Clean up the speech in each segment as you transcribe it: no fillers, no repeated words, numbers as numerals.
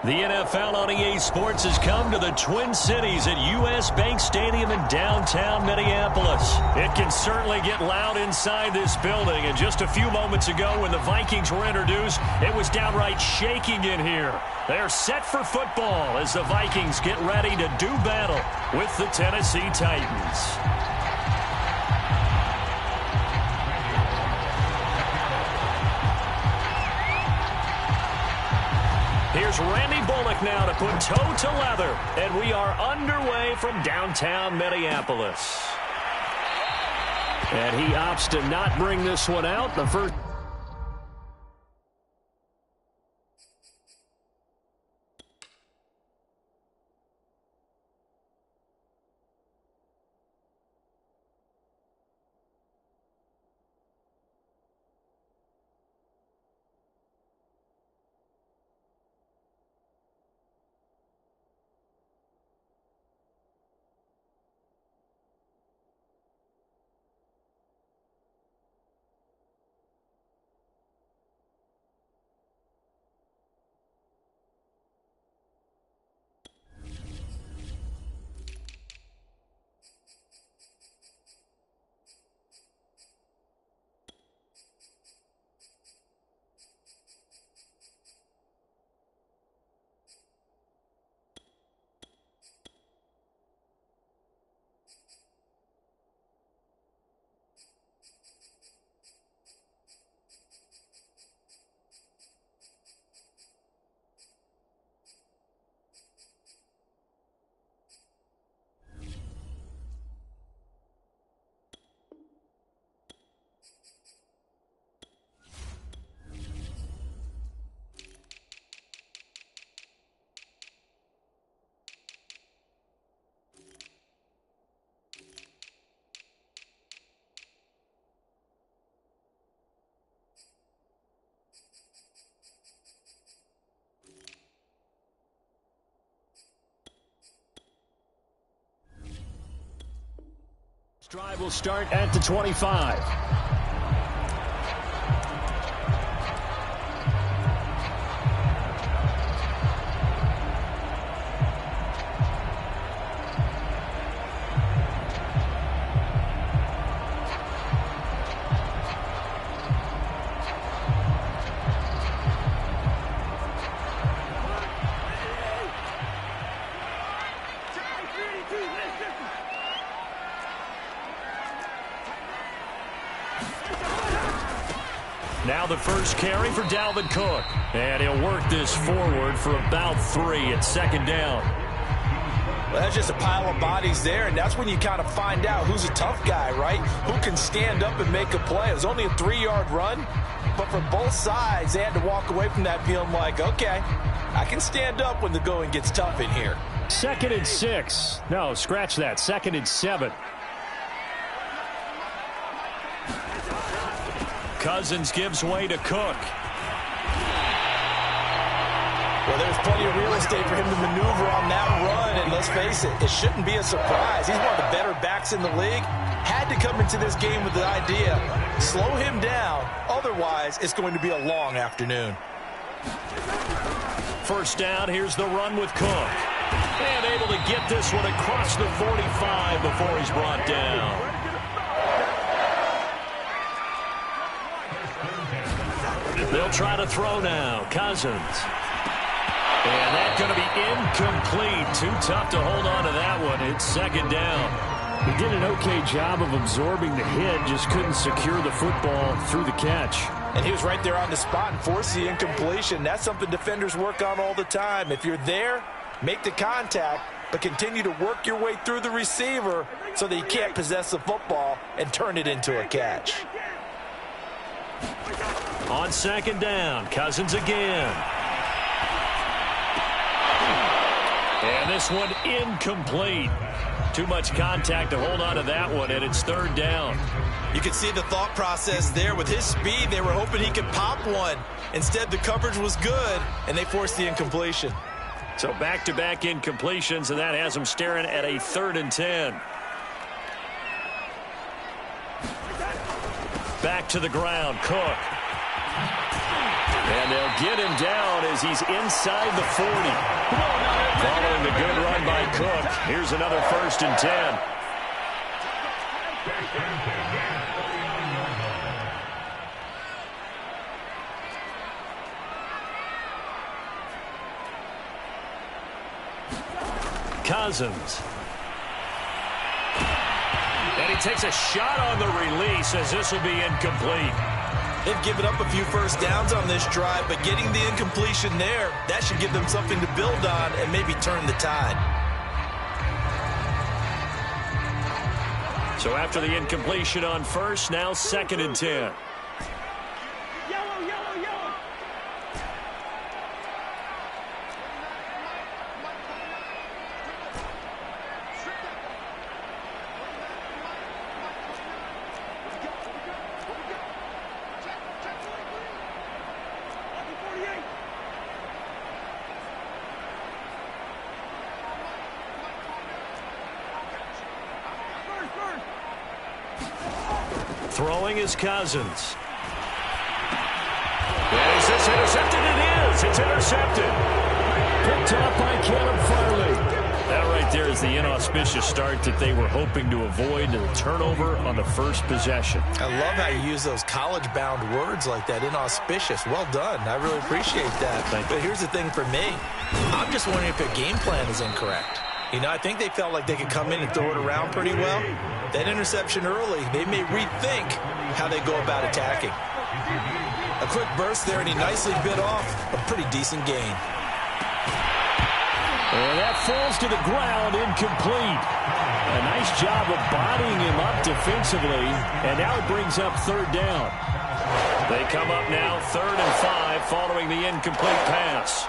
The NFL on EA Sports has come to the Twin Cities at U.S. Bank Stadium in downtown Minneapolis. It can certainly get loud inside this building. And just a few moments ago when the Vikings were introduced, it was downright shaking in here. They're set for football as the Vikings get ready to do battle with the Tennessee Titans. Here's Randy Bullock now to put toe to leather, and we are underway from downtown Minneapolis. And he opts to not bring this one out. The first. Drive will start at the 25. Now the first carry for Dalvin Cook. And he'll work this forward for about 3 at second down. Well, that's just a pile of bodies there, and that's when you kind of find out who's a tough guy, right? Who can stand up and make a play. It was only a 3-yard run, but for both sides, they had to walk away from that feeling like, okay, I can stand up when the going gets tough in here. 2nd and 6. No, scratch that. 2nd and 7. Cousins gives way to Cook. Well, there's plenty of real estate for him to maneuver on that run, and let's face it, it shouldn't be a surprise. He's one of the better backs in the league. Had to come into this game with the idea, slow him down, otherwise it's going to be a long afternoon. First down, here's the run with Cook. And able to get this one across the 45 before he's brought down. They'll try to throw now. Cousins. And that's going to be incomplete. Too tough to hold on to that one. It's second down. He did an okay job of absorbing the hit, just couldn't secure the football through the catch. And he was right there on the spot and forced the incompletion. That's something defenders work on all the time. If you're there, make the contact, but continue to work your way through the receiver so that you can't possess the football and turn it into a catch. On second down, Cousins again. And this one incomplete. Too much contact to hold on to that one, and it's third down. You can see the thought process there. With his speed, they were hoping he could pop one. Instead, the coverage was good, and they forced the incompletion. So back-to-back incompletions, and that has them staring at a 3rd and 10. Back to the ground, Cook. And they'll get him down as he's inside the 40. Following the good run by Cook, here's another 1st and 10. Cousins. And he takes a shot on the release as this will be incomplete. They've given up a few first downs on this drive, but getting the incompletion there, that should give them something to build on and maybe turn the tide. So after the incompletion on 1st, now 2nd and 10. Throwing is Cousins. Is this intercepted? It is. It's intercepted. Picked up by Caleb Farley. That right there is the inauspicious start that they were hoping to avoid, the turnover on the first possession. I love how you use those college-bound words like that, inauspicious. Well done. I really appreciate that. But here's the thing for me. I'm just wondering if their game plan is incorrect. You know, I think they felt like they could come in and throw it around pretty well. That interception early, they may rethink how they go about attacking. A quick burst there, and he nicely bit off a pretty decent gain. And that falls to the ground, incomplete. A nice job of bodying him up defensively, and now it brings up 3rd down. They come up now 3rd and 5 following the incomplete pass.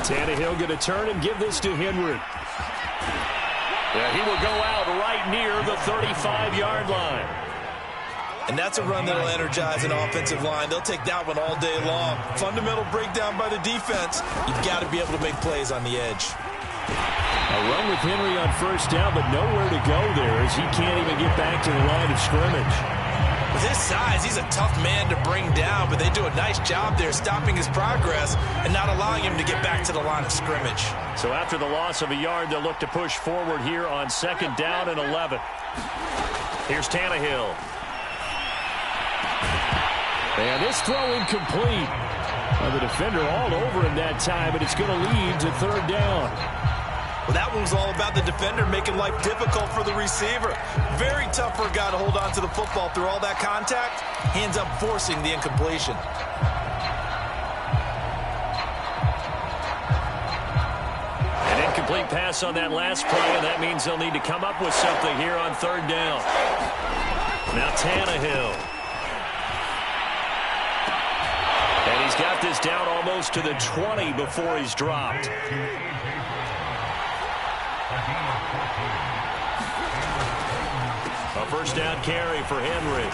Tannehill going to turn and give this to Henry. Yeah, he will go out right near the 35-yard line. And that's a run that will energize an offensive line. They'll take that one all day long. Fundamental breakdown by the defense. You've got to be able to make plays on the edge. A run with Henry on 1st down, but nowhere to go there as he can't even get back to the line of scrimmage. With his size, he's a tough man to bring down, but they do a nice job there stopping his progress and not allowing him to get back to the line of scrimmage. So after the loss of a yard, they'll look to push forward here on 2nd down and 11. Here's Tannehill. And this throw incomplete. The defender all over him that time, but it's going to lead to 3rd down. Well, that one was all about the defender making life difficult for the receiver. Very tough for a guy to hold on to the football through all that contact. He ends up forcing the incompletion. An incomplete pass on that last play, and that means they'll need to come up with something here on 3rd down. Now Tannehill. And he's got this down almost to the 20 before he's dropped. A 1st down carry for Henry.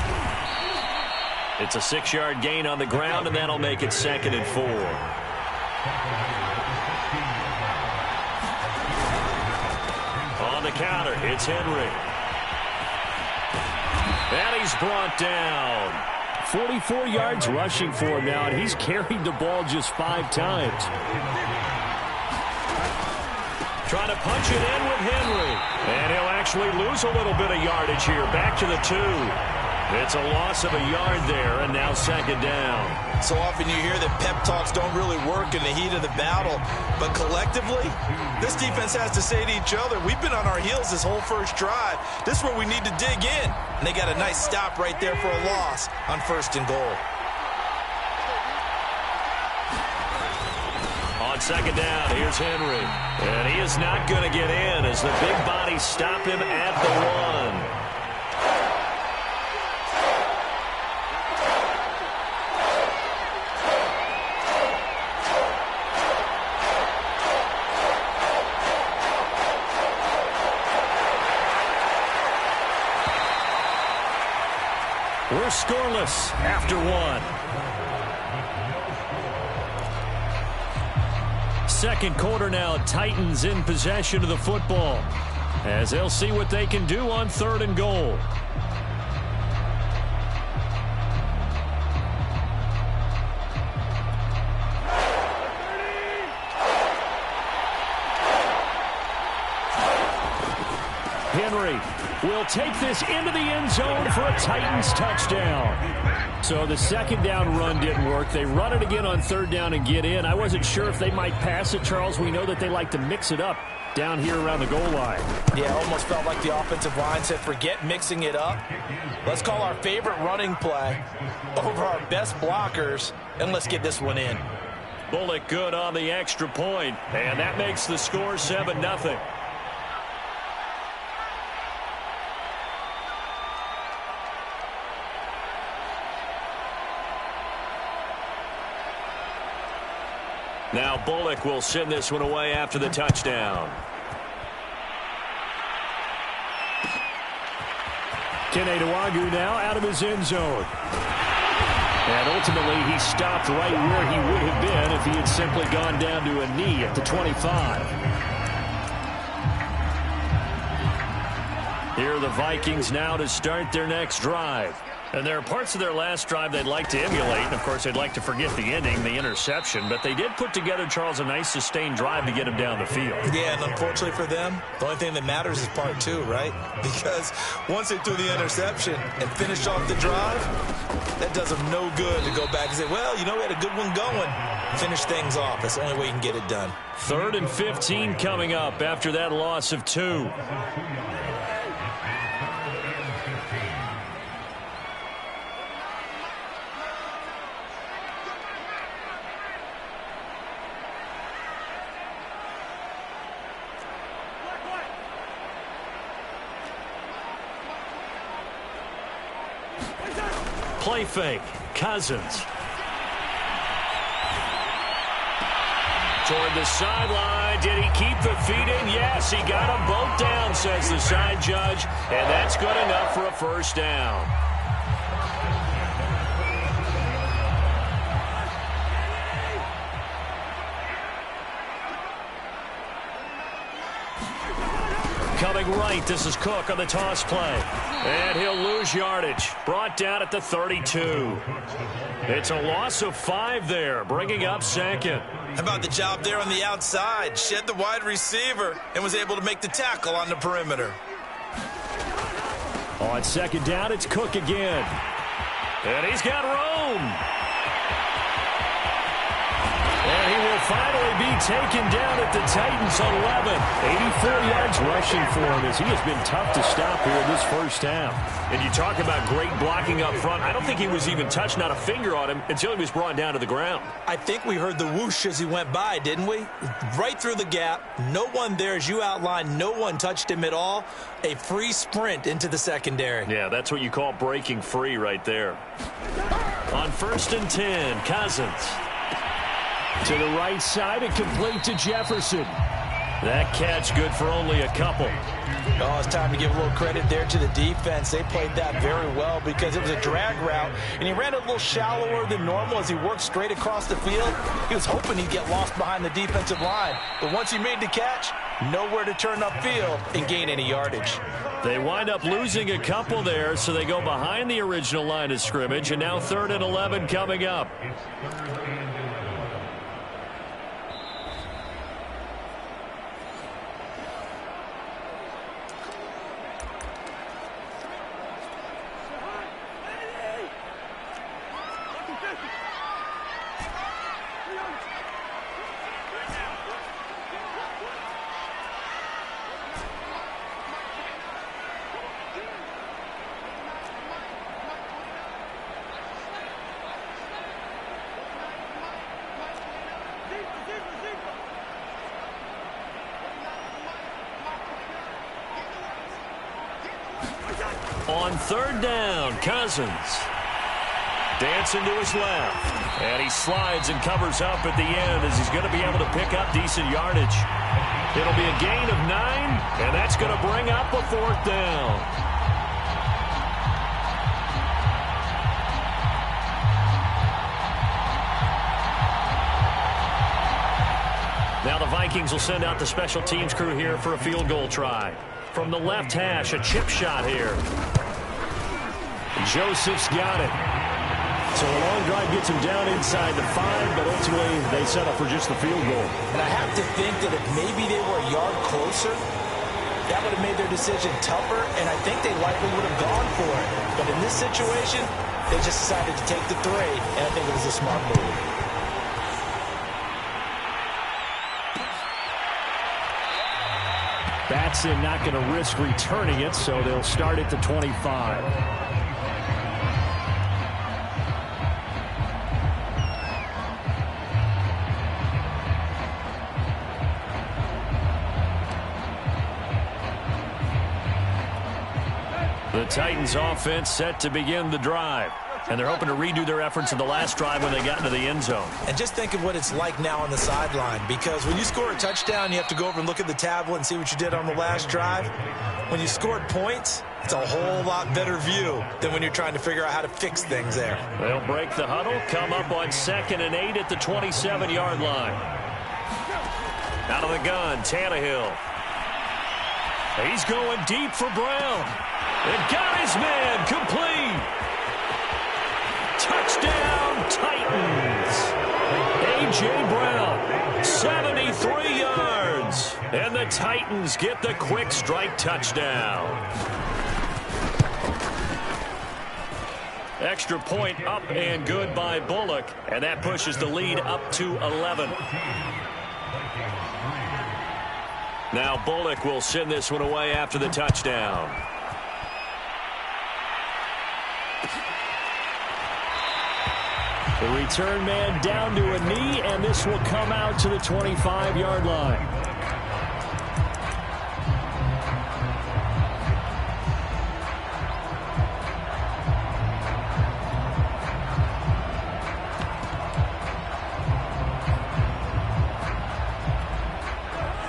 It's a 6-yard gain on the ground, and that'll make it 2nd and 4. On the counter, it's Henry. And he's brought down. 44 yards rushing for him now, and he's carried the ball just 5 times. Trying to punch it in with Henry. And he'll actually lose a little bit of yardage here. Back to the 2. It's a loss of a yard there, and now 2nd down. So often you hear that pep talks don't really work in the heat of the battle. But collectively, this defense has to say to each other, we've been on our heels this whole first drive. This is where we need to dig in. And they got a nice stop right there for a loss on 1st and goal. On 2nd down, here's Henry. And he is not going to get in as the big bodies stop him at the 1. We're scoreless after 1. Second quarter now, Titans in possession of the football as they'll see what they can do on 3rd and goal. will take this into the end zone for a Titans touchdown. So the second down run didn't work. They run it again on third down and get in. I wasn't sure if they might pass it, Charles. We know that they like to mix it up down here around the goal line. Yeah, almost felt like the offensive line said, forget mixing it up. Let's call our favorite running play over our best blockers, and let's get this one in. Bullock good on the extra point, and that makes the score 7-0. Now Bullock will send this one away after the touchdown. Big Dawg now out of his end zone. And ultimately he stopped right where he would have been if he had simply gone down to a knee at the 25. Here are the Vikings now to start their next drive. And there are parts of their last drive they'd like to emulate. And, of course, they'd like to forget the ending, the interception. But they did put together, Charles, a nice sustained drive to get him down the field. Yeah, and unfortunately for them, the only thing that matters is part two, right? Because once they threw the interception and finished off the drive, that does them no good to go back and say, well, you know, we had a good one going. Finish things off. That's the only way you can get it done. 3rd and 15 coming up after that loss of 2. Play fake. Cousins. Toward the sideline. Did he keep the feet in? Yes, he got them both down, says the side judge. And that's good enough for a first down. Coming right, this is Cook on the toss play. And he'll lose yardage. Brought down at the 32. It's a loss of 5 there, bringing up 2nd. How about the job there on the outside? Shed the wide receiver and was able to make the tackle on the perimeter. On 2nd down, it's Cook again. And he's got room. And he will finally be taken down at the Titans on 11. 84 yards rushing for him as he has been tough to stop here in this first half. And you talk about great blocking up front. I don't think he was even touched, not a finger on him, until he was brought down to the ground. I think we heard the whoosh as he went by, didn't we? Right through the gap. No one there, as you outlined. No one touched him at all. A free sprint into the secondary. Yeah, that's what you call breaking free right there. On 1st and 10, Cousins. To the right side and complete to Jefferson. That catch good for only a couple. Oh, it's time to give a little credit there to the defense. They played that very well because it was a drag route, and he ran a little shallower than normal as he worked straight across the field. He was hoping he'd get lost behind the defensive line, but once he made the catch, nowhere to turn upfield and gain any yardage. They wind up losing a couple there, so they go behind the original line of scrimmage, and now 3rd and 11 coming up. On 3rd down, Cousins. Dancing to his left. And he slides and covers up at the end as he's going to be able to pick up decent yardage. It'll be a gain of 9, and that's going to bring up a 4th down. Now the Vikings will send out the special teams crew here for a field goal try. From the left hash, a chip shot here. Joseph's got it. So a long drive gets him down inside the 5, but ultimately they settle for just the field goal. And I have to think that if maybe they were a yard closer, that would have made their decision tougher, and I think they likely would have gone for it. But in this situation, they just decided to take the 3, and I think it was a smart move. Batson not going to risk returning it, so they'll start at the 25. The Titans offense set to begin the drive. And they're hoping to redo their efforts in the last drive when they got into the end zone. And just think of what it's like now on the sideline, because when you score a touchdown, you have to go over and look at the tablet and see what you did on the last drive. When you scored points, it's a whole lot better view than when you're trying to figure out how to fix things there. They'll break the huddle, come up on 2nd and 8 at the 27-yard line. Out of the gun, Tannehill. He's going deep for Brown. It got his man complete. Touchdown, Titans. A.J. Brown, 73 yards. And the Titans get the quick strike touchdown. Extra point up and good by Bullock. And that pushes the lead up to 11. Now Bullock will send this one away after the touchdown. The return man down to a knee, and this will come out to the 25-yard line.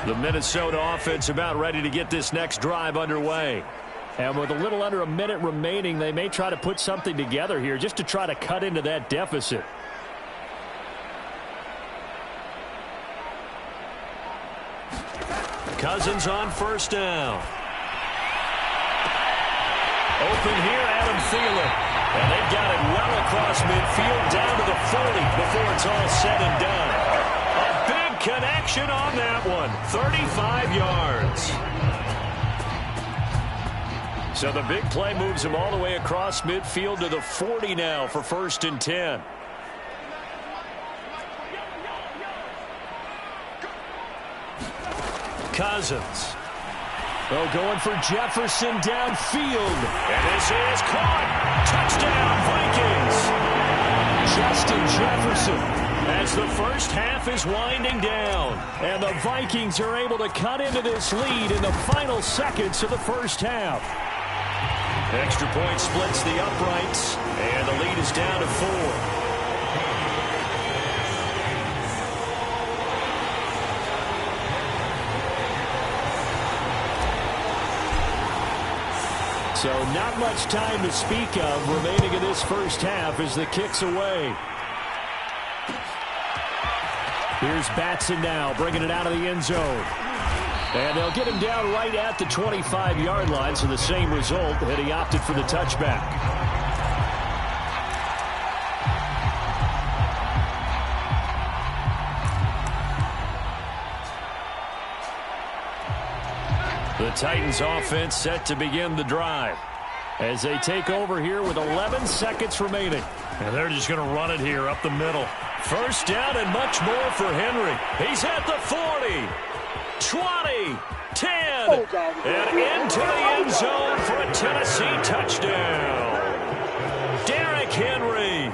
The Minnesota offense about ready to get this next drive underway. And with a little under a minute remaining, they may try to put something together here just to try to cut into that deficit. Cousins on first down. Open here, Adam Thielen. And they've got it well across midfield down to the 40 before it's all said and done. A big connection on that one. 35 yards. So the big play moves him all the way across midfield to the 40 now for 1st and 10. Cousins. Oh, going for Jefferson downfield. And this is caught. Touchdown, Vikings. Justin Jefferson. As the first half is winding down. And the Vikings are able to cut into this lead in the final seconds of the first half. Extra point splits the uprights, and the lead is down to 4. So not much time to speak of remaining in this first half as the kick's away. Here's Batson now, bringing it out of the end zone. And they'll get him down right at the 25-yard line, so the same result, and he opted for the touchback. The Titans offense set to begin the drive as they take over here with 11 seconds remaining. And they're just going to run it here up the middle. First down and much more for Henry. He's at the 40. 20, 10, and into the end zone for a Tennessee touchdown. Derrick Henry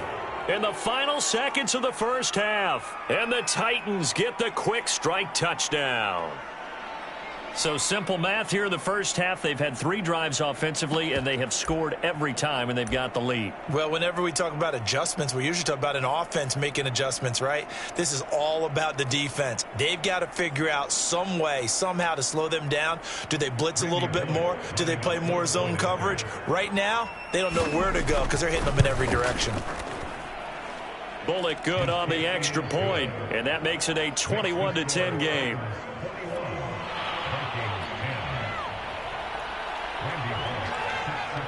in the final seconds of the first half. And the Titans get the quick strike touchdown. So simple math here in the first half. They've had 3 drives offensively, and they have scored every time, and they've got the lead. Well, whenever we talk about adjustments, we usually talk about an offense making adjustments, right? This is all about the defense. They've got to figure out some way, somehow to slow them down. Do they blitz a little bit more? Do they play more zone coverage? Right now, they don't know where to go because they're hitting them in every direction. Bullock good on the extra point, and that makes it a 21-10 game.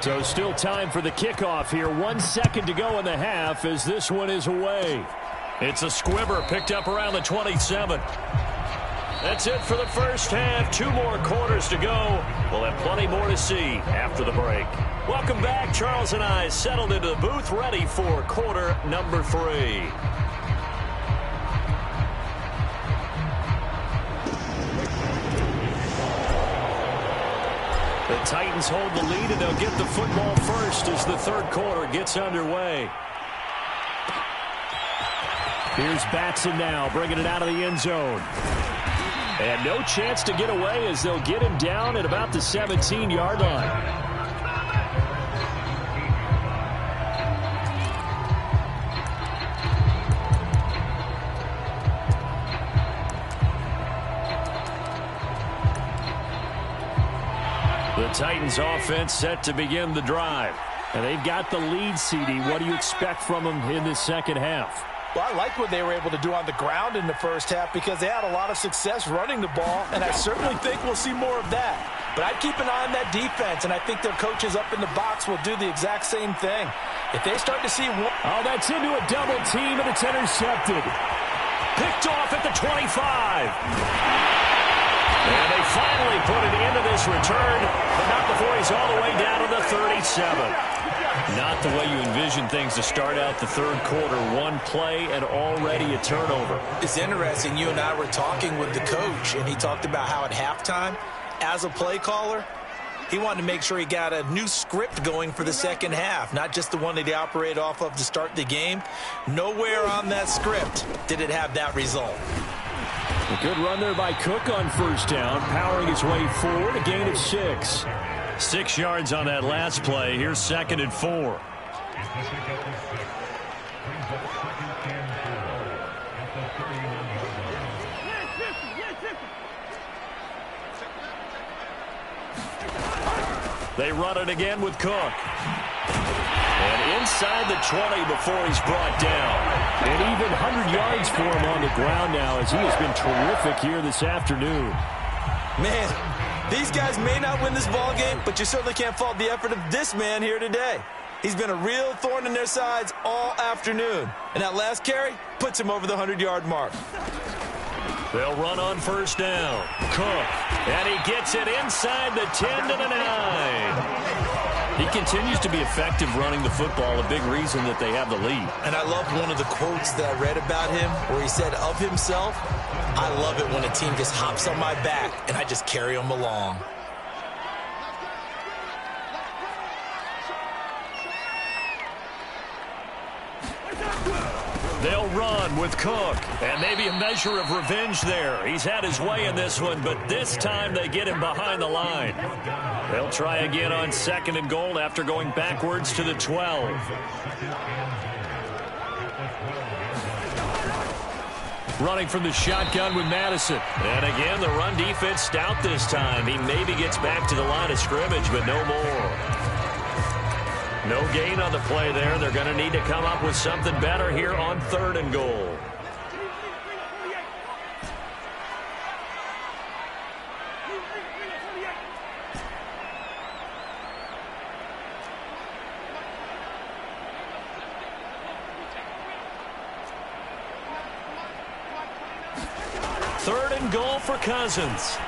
So still time for the kickoff here. 1 second to go in the half as this one is away. It's a squibber picked up around the 27. That's it for the first half. 2 more quarters to go. We'll have plenty more to see after the break. Welcome back. Charles and I settled into the booth, ready for quarter number 3. The Titans hold the lead, and they'll get the football first as the third quarter gets underway. Here's Batson now, bringing it out of the end zone. And no chance to get away as they'll get him down at about the 17-yard line. The Titans offense set to begin the drive. And they've got the lead, CD. What do you expect from them in the second half? Well, I like what they were able to do on the ground in the first half because they had a lot of success running the ball, and I certainly think we'll see more of that. But I'd keep an eye on that defense, and I think their coaches up in the box will do the exact same thing. If they start to see one... Oh, that's into a double team, and it's intercepted. Picked off at the 25. And they finally put it into this return, but not before he's all the way down to the 37. Not the way you envision things to start out the third quarter. One play and already a turnover. It's interesting. You and I were talking with the coach, and he talked about how at halftime, as a play caller, he wanted to make sure he got a new script going for the second half, not just the one that he operated off of to start the game. Nowhere on that script did it have that result. A good run there by Cook on first down, powering his way forward, a gain of 6. 6 yards on that last play. Here's 2nd and 4. They run it again with Cook. And inside the 20 before he's brought down. And even 100 yards for him on the ground now as he has been terrific here this afternoon. Man, these guys may not win this ball game, but you certainly can't fault the effort of this man here today. He's been a real thorn in their sides all afternoon. And that last carry puts him over the 100-yard mark. They'll run on first down. Cook. And he gets it inside the 10 to the 9. He continues to be effective running the football, a big reason that they have the lead. And I love one of the quotes that I read about him where he said of himself, I love it when a team just hops on my back and I just carry them along. They'll run with Cook, and maybe a measure of revenge there. He's had his way in this one, but this time they get him behind the line. They'll try again on 2nd and goal after going backwards to the 12. Running from the shotgun with Madison. And again, the run defense stout this time. He maybe gets back to the line of scrimmage, but no more. No gain on the play there. They're going to need to come up with something better here on 3rd and goal. Third and goal for Cousins.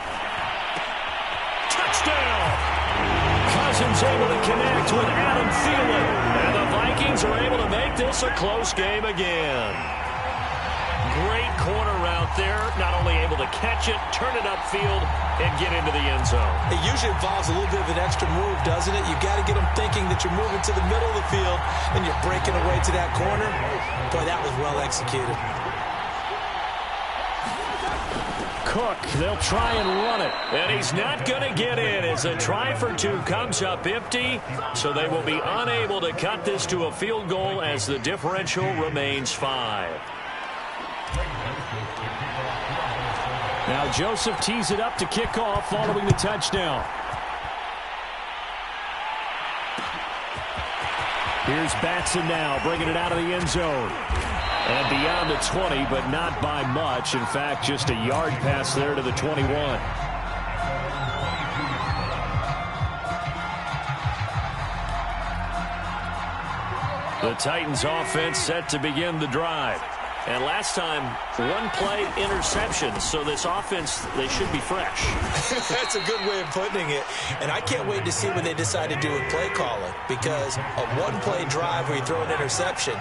Touchdown! Cousins able to connect with Adam Thielen. And the Vikings are able to make this a close game again. Great corner route there. Not only able to catch it, turn it upfield, and get into the end zone. It usually involves a little bit of an extra move, doesn't it? You've got to get them thinking that you're moving to the middle of the field and you're breaking away to that corner. Boy, that was well executed. Cook, they'll try and run it. And he's not going to get in as a try for 2 comes up empty. So they will be unable to cut this to a field goal as the differential remains 5. Now Joseph tees it up to kick off following the touchdown. Here's Batson now bringing it out of the end zone. And beyond the 20, but not by much. In fact, just a yard pass there to the 21. The Titans offense set to begin the drive. And last time, one play interception. So this offense, they should be fresh. That's a good way of putting it. And I can't wait to see what they decide to do with play calling, because a one-play drive where you throw an interception,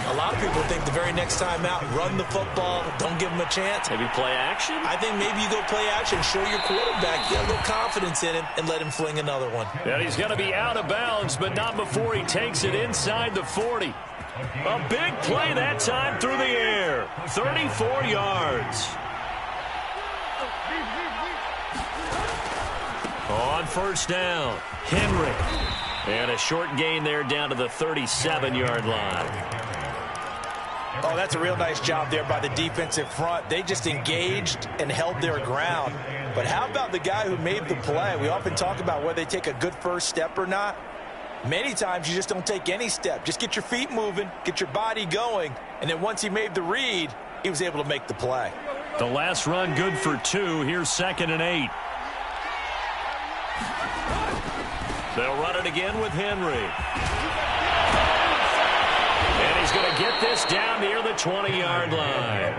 a lot of people think the very next time out, run the football, don't give them a chance. Maybe play action? I think maybe you go play action, show your quarterback, get a little confidence in him, and let him fling another one. And he's going to be out of bounds, but not before he takes it inside the 40. A big play that time through the air. 34 yards. On first down, Henry. And a short gain there down to the 37-yard line. Oh, that's a real nice job there by the defensive front. They just engaged and held their ground. But how about the guy who made the play? We often talk about whether they take a good first step or not. Many times you just don't take any step. Just get your feet moving, get your body going, and then once he made the read, he was able to make the play. The last run good for 2. Here's 2nd and 8. They'll run it again with Henry. And he's going to get this down near the 20-yard line.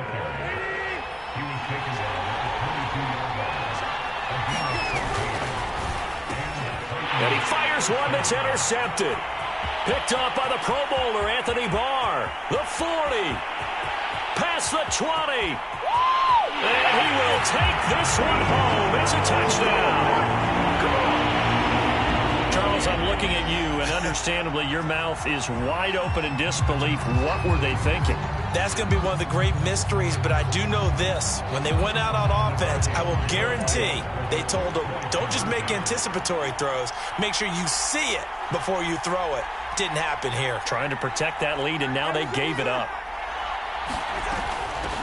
And he fires one that's intercepted. Picked off by the Pro Bowler, Anthony Barr. The 40. Past the 20. And he will take this one home. It's a touchdown. Charles, I'm looking at you, and understandably, your mouth is wide open in disbelief. What were they thinking? That's going to be one of the great mysteries, but I do know this. When they went out on offense, I will guarantee they told them, don't just make anticipatory throws. Make sure you see it before you throw it. Didn't happen here. Trying to protect that lead, and now they gave it up.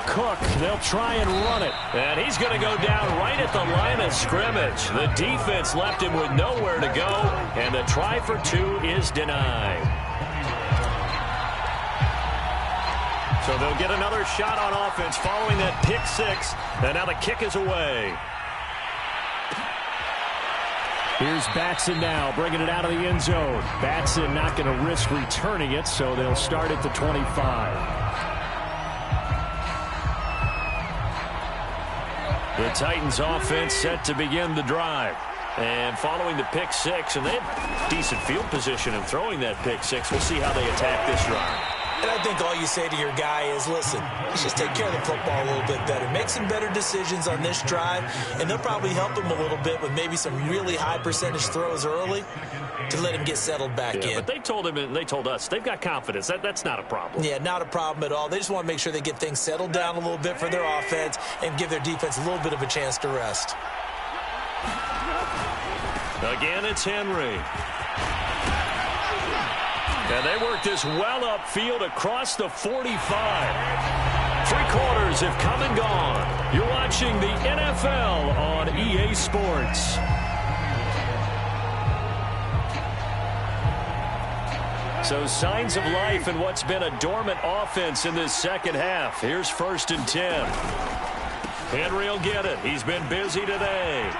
Cook, they'll try and run it. And he's going to go down right at the line of scrimmage. The defense left him with nowhere to go, and the try for 2 is denied. So they'll get another shot on offense following that pick 6, and now the kick is away. Here's Batson now, bringing it out of the end zone. Batson not going to risk returning it, so they'll start at the 25. The Titans offense set to begin the drive. And following the pick 6, and they have decent field position in throwing that pick 6. We'll see how they attack this drive. And I think all you say to your guy is, listen, let's just take care of the football a little bit better. Make some better decisions on this drive, and they'll probably help him a little bit with maybe some really high percentage throws early to let him get settled back in. But they told him, and they told us, they've got confidence. That's not a problem. Yeah, not a problem at all. They just want to make sure they get things settled down a little bit for their offense and give their defense a little bit of a chance to rest. Again, it's Henry. And they work this well upfield across the 45. 3 quarters have come and gone. You're watching the NFL on EA Sports. So signs of life in what's been a dormant offense in this second half. Here's 1st and 10. Henry will get it. He's been busy today.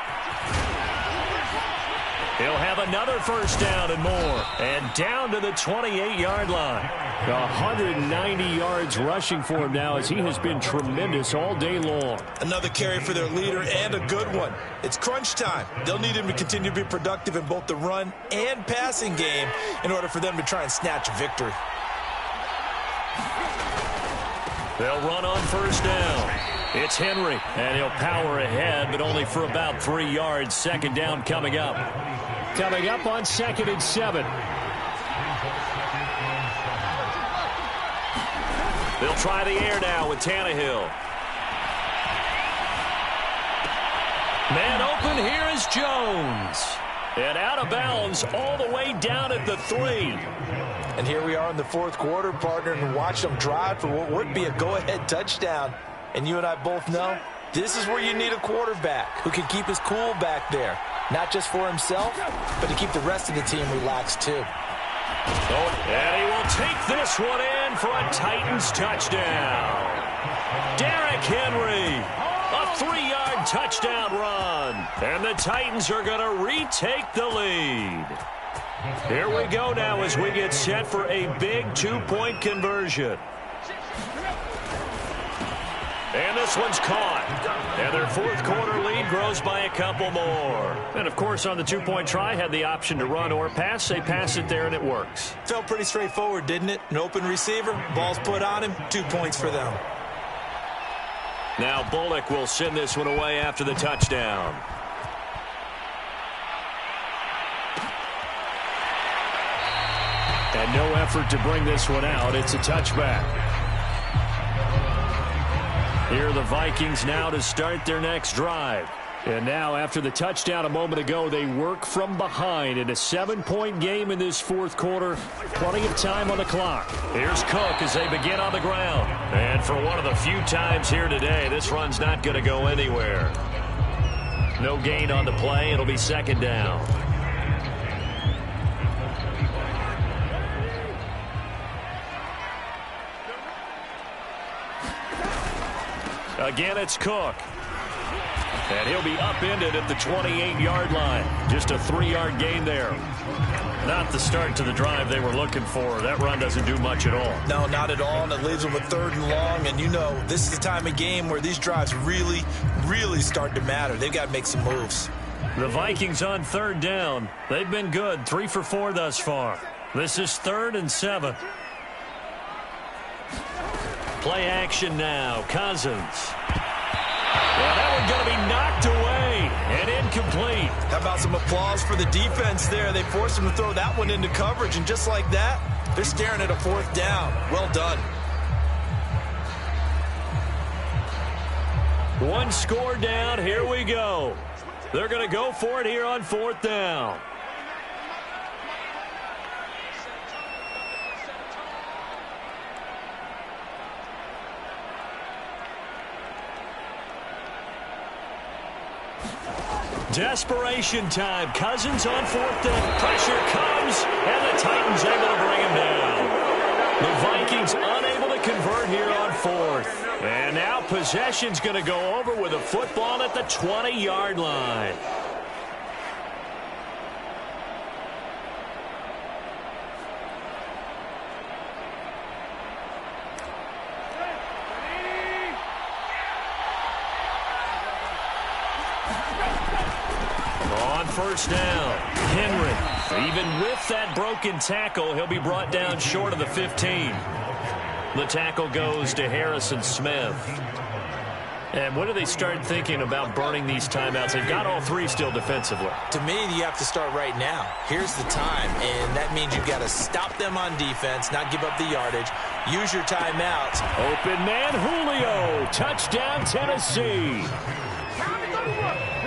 He'll have another first down and more. And down to the 28-yard line. 190 yards rushing for him now as he has been tremendous all day long. Another carry for their leader and a good one. It's crunch time. They'll need him to continue to be productive in both the run and passing game in order for them to try and snatch a victory. They'll run on first down. It's Henry, and he'll power ahead, but only for about 3 yards. Second down coming up. Coming up on 2nd and 7. They'll try the air now with Tannehill. Man open, here is Jones. And out of bounds all the way down at the 3. And here we are in the 4th quarter, partner, and watch them drive for what would be a go-ahead touchdown. And you and I both know this is where you need a quarterback who can keep his cool back there. Not just for himself, but to keep the rest of the team relaxed too. And he will take this one in for a Titans touchdown. Derrick Henry, a 3-yard touchdown run. And the Titans are going to retake the lead. Here we go now as we get set for a big 2-point conversion. And this one's caught. And their fourth quarter lead grows by a couple more. And, of course, on the two-point try, had the option to run or pass. They pass it there, and it works. Felt pretty straightforward, didn't it? An open receiver, ball's put on him, 2 points for them. Now Bullock will send this one away after the touchdown. And no effort to bring this one out. It's a touchback. Here are the Vikings now to start their next drive. And now, after the touchdown a moment ago, they work from behind in a 7-point game in this fourth quarter. Plenty of time on the clock. Here's Cook as they begin on the ground. And for one of the few times here today, this run's not going to go anywhere. No gain on the play. It'll be second down. Again, it's Cook. And he'll be upended at the 28-yard line. Just a 3-yard gain there. Not the start to the drive they were looking for. That run doesn't do much at all. No, not at all, and it leaves them with 3rd and long. And you know, this is the time of game where these drives really, really start to matter. They've got to make some moves. The Vikings on 3rd down. They've been good, 3 for 4 thus far. This is 3rd and 7. Play action now. Cousins. Well, that one's going to be knocked away and incomplete. How about some applause for the defense there? They forced him to throw that one into coverage, and just like that, they're staring at a 4th down. Well done. One score down. Here we go. They're going to go for it here on 4th down. Desperation time. Cousins on 4th down. Pressure comes, and the Titans able to bring him down. The Vikings unable to convert here on 4th. And now possession's going to go over with a football at the 20-yard line. On 1st down, Henry, even with that broken tackle, he'll be brought down short of the 15. The tackle goes to Harrison Smith. And when do they start thinking about burning these timeouts? They've got all 3 still defensively. To me, you have to start right now. Here's the time, and that means you've got to stop them on defense, not give up the yardage. Use your timeouts. Open man, Julio. Touchdown, Tennessee.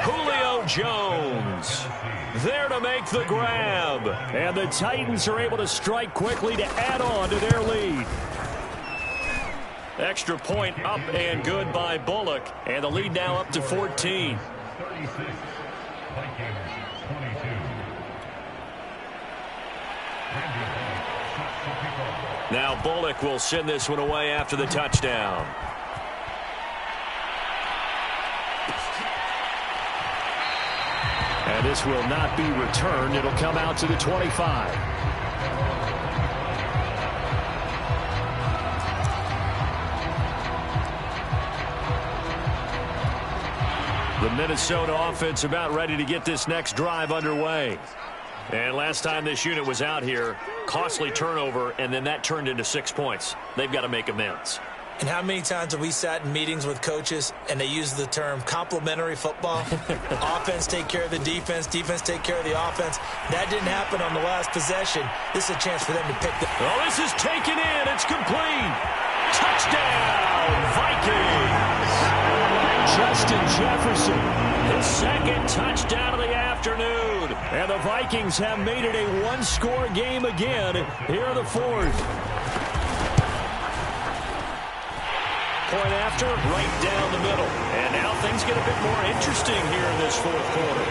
Julio Jones there to make the grab. And the Titans are able to strike quickly to add on to their lead. Extra point up and good by Bullock. And the lead now up to 14. Now Bullock will send this one away after the touchdown. And this will not be returned. It'll come out to the 25. The Minnesota offense about ready to get this next drive underway. And last time this unit was out here, costly turnover, and then that turned into 6 points. They've got to make amends. And how many times have we sat in meetings with coaches and they use the term complementary football? Offense take care of the defense, defense take care of the offense. That didn't happen on the last possession. This is a chance for them to pick the... Oh, this is taken in. It's complete. Touchdown, Vikings. Justin Jefferson. His 2nd touchdown of the afternoon. And the Vikings have made it a 1-score game again here in the 4th. Point after, right down the middle. And now things get a bit more interesting here in this 4th quarter.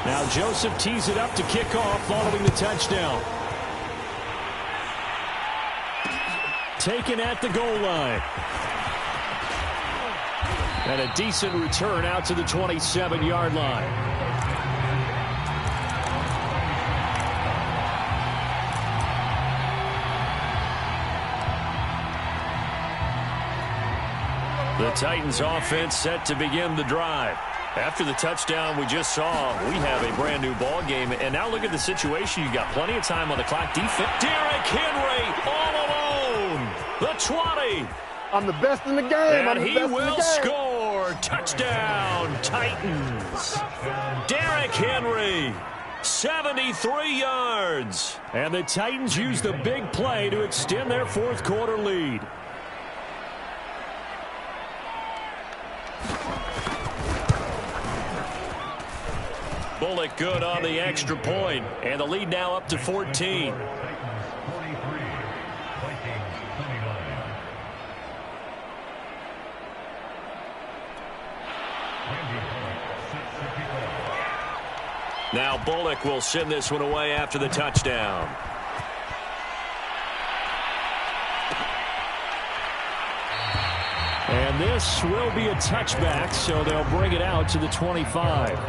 Now Joseph tees it up to kick off following the touchdown. Taken at the goal line. And a decent return out to the 27-yard line. The Titans offense set to begin the drive. After the touchdown we just saw, we have a brand new ball game. And now look at the situation. You got plenty of time on the clock. Defense. Derrick Henry all alone. The 20. I'm the best in the game. And he will score. Touchdown, Titans. Derrick Henry, 73 yards. And the Titans use the big play to extend their fourth quarter lead. Bullock good on the extra point, and the lead now up to 14. Now Bullock will send this one away after the touchdown. And this will be a touchback, so they'll bring it out to the 25.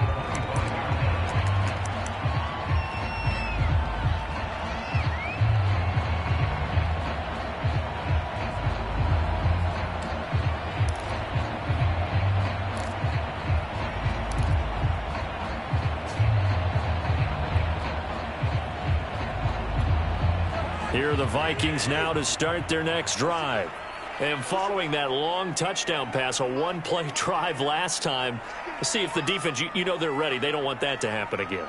Here are the Vikings now to start their next drive. And following that long touchdown pass, a one-play drive last time, see if the defense, you know they're ready. They don't want that to happen again.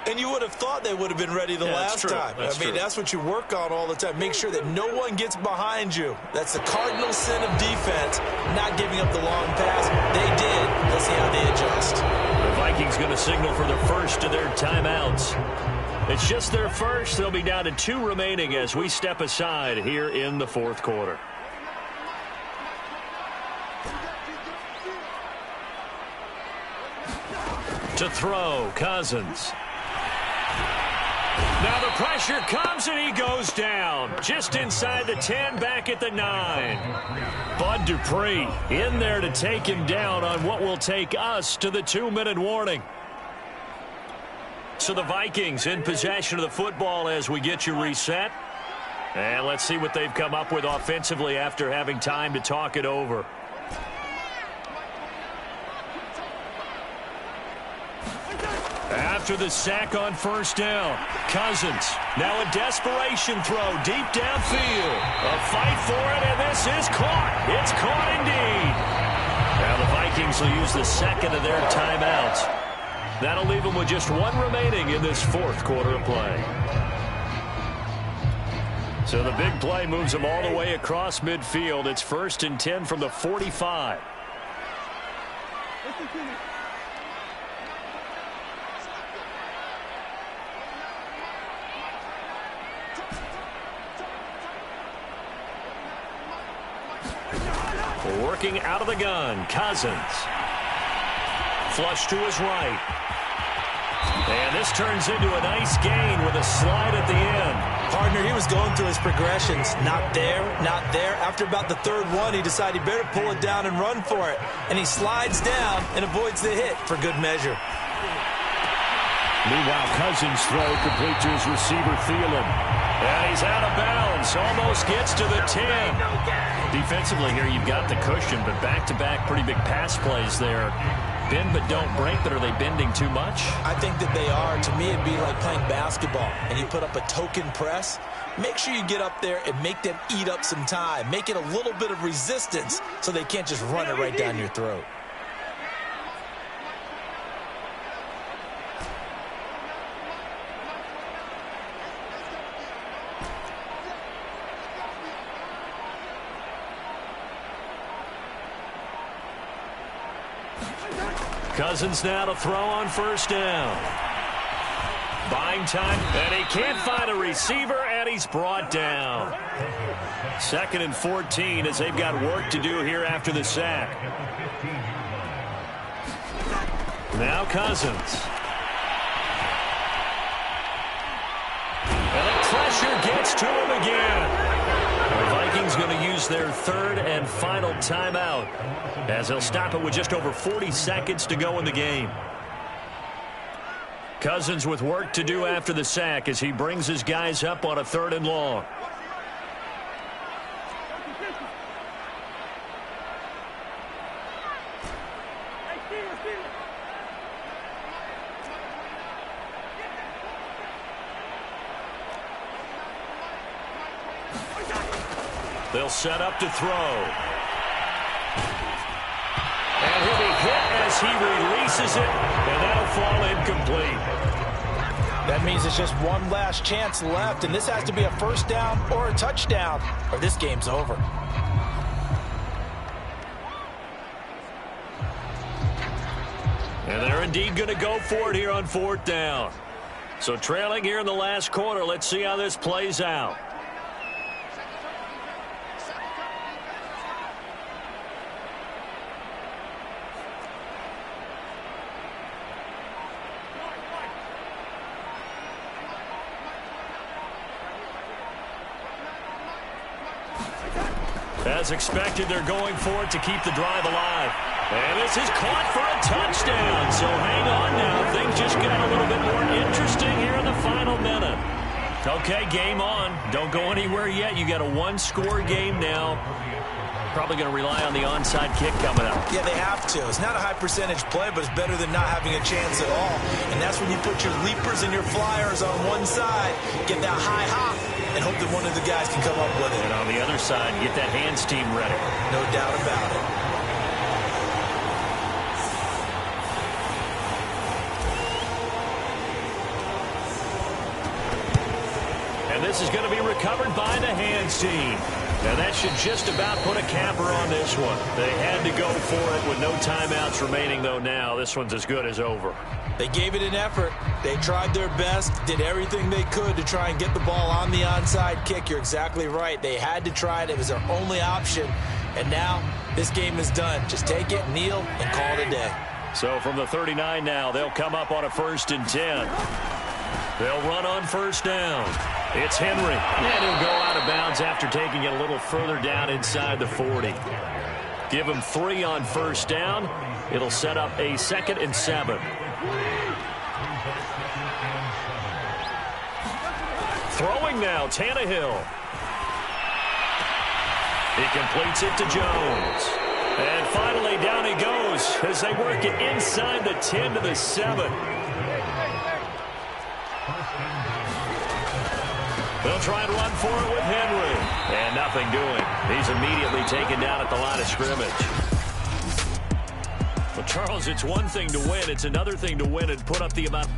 And you would have thought they would have been ready the last time. That's what you work on all the time. Make sure that no one gets behind you. That's the cardinal sin of defense, not giving up the long pass. They did. Let's see how they adjust. The Vikings going to signal for the first of their timeouts. It's just their first. They'll be down to 2 remaining as we step aside here in the fourth quarter. To throw, Cousins. Now the pressure comes and he goes down. Just inside the 10, back at the 9. Bud Dupree in there to take him down on what will take us to the 2-minute warning. So the Vikings in possession of the football as we get you reset. And let's see what they've come up with offensively after having time to talk it over. After the sack on first down, Cousins. Now a desperation throw deep downfield. A fight for it, and this is caught. It's caught indeed. Now the Vikings will use the second of their timeouts. That'll leave them with just 1 remaining in this fourth quarter of play. So the big play moves them all the way across midfield. It's 1st and 10 from the 45. Working out of the gun, Cousins. Flush to his right. And this turns into a nice gain with a slide at the end. Partner, he was going through his progressions. Not there, not there. After about the 3rd one, he decided he better pull it down and run for it. And he slides down and avoids the hit for good measure. Meanwhile, Cousins' throw complete to his receiver, Thielen. And he's out of bounds. Almost gets to the 10. Defensively here, you've got the cushion, but back-to-back pretty big pass plays there. Bend but don't break, but are they bending too much? I think that they are. To me, it'd be like playing basketball, and you put up a token press. Make sure you get up there and make them eat up some time. Make it a little bit of resistance so they can't just run it right down your throat. Cousins now to throw on first down. Buying time, and he can't find a receiver, and he's brought down. 2nd and 14 as they've got work to do here after the sack. Now Cousins. And the pressure gets to him again. The Vikings going to use their 3rd and final timeout as they'll stop it with just over 40 seconds to go in the game. Cousins with work to do after the sack as he brings his guys up on a 3rd and long. They'll set up to throw. And he'll be hit as he releases it, and that'll fall incomplete. That means it's just one last chance left, and this has to be a first down or a touchdown, or this game's over. And they're indeed going to go for it here on 4th down. So trailing here in the last quarter, let's see how this plays out. As expected, they're going for it to keep the drive alive. And this is caught for a touchdown. So hang on now. Things just got a little bit more interesting here in the final minute. Okay, game on. Don't go anywhere yet. You got a one-score game now. Probably going to rely on the onside kick coming up. Yeah, they have to. It's not a high-percentage play, but it's better than not having a chance at all. And that's when you put your leapers and your flyers on one side, get that high hop, and hope that one of the guys can come up with it. And on the other side, get that hands team ready. No doubt about it. And this is going to be recovered by the hands team. And that should just about put a capper on this one. They had to go for it with no timeouts remaining, though now. This one's as good as over. They gave it an effort. They tried their best, did everything they could to try and get the ball on the onside kick. You're exactly right. They had to try it. It was their only option. And now this game is done. Just take it, kneel, and call it a day. So from the 39 now, they'll come up on a 1st and 10. They'll run on 1st down. It's Henry, and he'll go out of bounds after taking it a little further down inside the 40. Give him 3 on 1st down. It'll set up a 2nd and 7. Throwing now, Tannehill. He completes it to Jones. And finally, down he goes as they work it inside the 10 to the 7. They'll try and run for it with Henry. And nothing doing. He's immediately taken down at the line of scrimmage. Well, Charles, it's one thing to win. It's another thing to win and put up the amount.